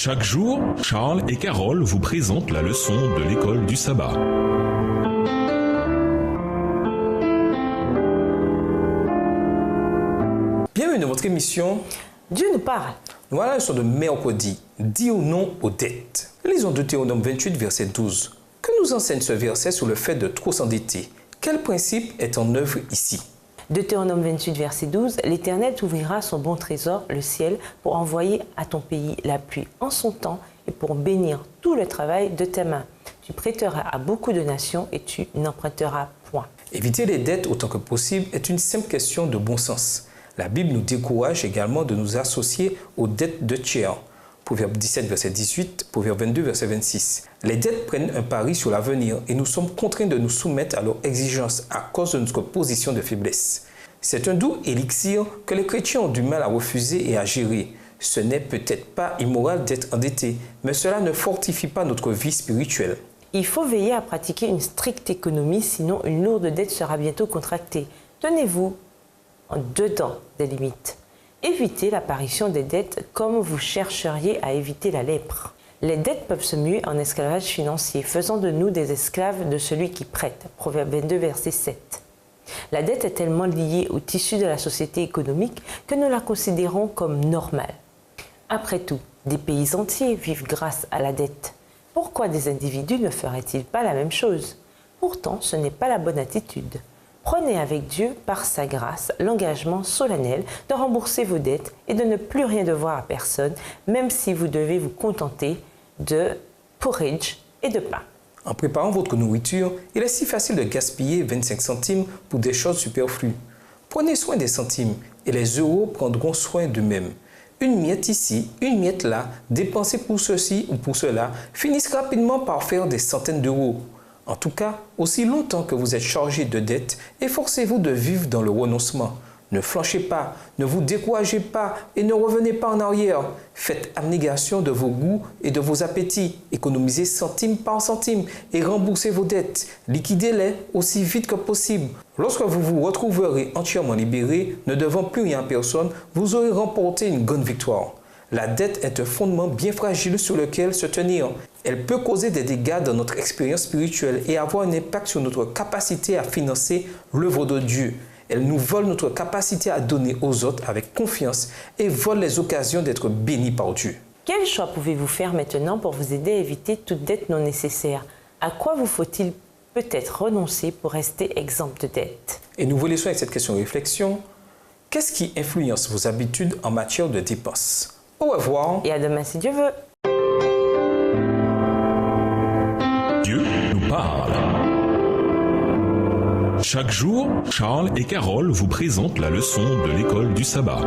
Chaque jour, Charles et Carole vous présentent la leçon de l'école du sabbat. Bienvenue dans votre émission Dieu nous parle. Nous voilà la leçon de mercredi, dire non aux dettes. Lisons Deutéronome 28, verset 12. Que nous enseigne ce verset sur le fait de trop s'endetter? Quel principe est en œuvre ici? Deutéronome 28, verset 12. L'Éternel t'ouvrira son bon trésor, le ciel, pour envoyer à ton pays la pluie en son temps et pour bénir tout le travail de tes mains. Tu prêteras à beaucoup de nations et tu n'emprunteras point. Éviter les dettes autant que possible est une simple question de bon sens. La Bible nous décourage également de nous associer aux dettes de tiers. Proverbe 17, verset 18, Proverbe 22, verset 26. Les dettes prennent un pari sur l'avenir et nous sommes contraints de nous soumettre à leurs exigences à cause de notre position de faiblesse. C'est un doux élixir que les chrétiens ont du mal à refuser et à gérer. Ce n'est peut-être pas immoral d'être endetté, mais cela ne fortifie pas notre vie spirituelle. Il faut veiller à pratiquer une stricte économie, sinon une lourde dette sera bientôt contractée. Tenez-vous en dedans des limites. Évitez l'apparition des dettes comme vous chercheriez à éviter la lèpre. Les dettes peuvent se muer en esclavage financier, faisant de nous des esclaves de celui qui prête. Proverbe 22, verset 7. La dette est tellement liée au tissu de la société économique que nous la considérons comme normale. Après tout, des pays entiers vivent grâce à la dette. Pourquoi des individus ne feraient-ils pas la même chose? Pourtant, ce n'est pas la bonne attitude. Prenez avec Dieu, par sa grâce, l'engagement solennel de rembourser vos dettes et de ne plus rien devoir à personne, même si vous devez vous contenter de porridge et de pain. En préparant votre nourriture, il est si facile de gaspiller 25 centimes pour des choses superflues. Prenez soin des centimes et les euros prendront soin d'eux-mêmes. Une miette ici, une miette là, dépensée pour ceci ou pour cela, finissent rapidement par faire des centaines d'euros. En tout cas, aussi longtemps que vous êtes chargé de dettes, efforcez-vous de vivre dans le renoncement. Ne flanchez pas, ne vous découragez pas et ne revenez pas en arrière. Faites abnégation de vos goûts et de vos appétits. Économisez centime par centime et remboursez vos dettes. Liquidez-les aussi vite que possible. Lorsque vous vous retrouverez entièrement libéré, ne devant plus rien à personne, vous aurez remporté une grande victoire. La dette est un fondement bien fragile sur lequel se tenir. Elle peut causer des dégâts dans notre expérience spirituelle et avoir un impact sur notre capacité à financer l'œuvre de Dieu. Elle nous vole notre capacité à donner aux autres avec confiance et vole les occasions d'être bénis par Dieu. Quel choix pouvez-vous faire maintenant pour vous aider à éviter toute dette non nécessaire? À quoi vous faut-il peut-être renoncer pour rester exempt de dette? Et nous vous laissons avec cette question de réflexion. Qu'est-ce qui influence vos habitudes en matière de dépenses? Au revoir. Et à demain si Dieu veut. Dieu nous parle. Chaque jour, Charles et Carole vous présentent la leçon de l'école du sabbat.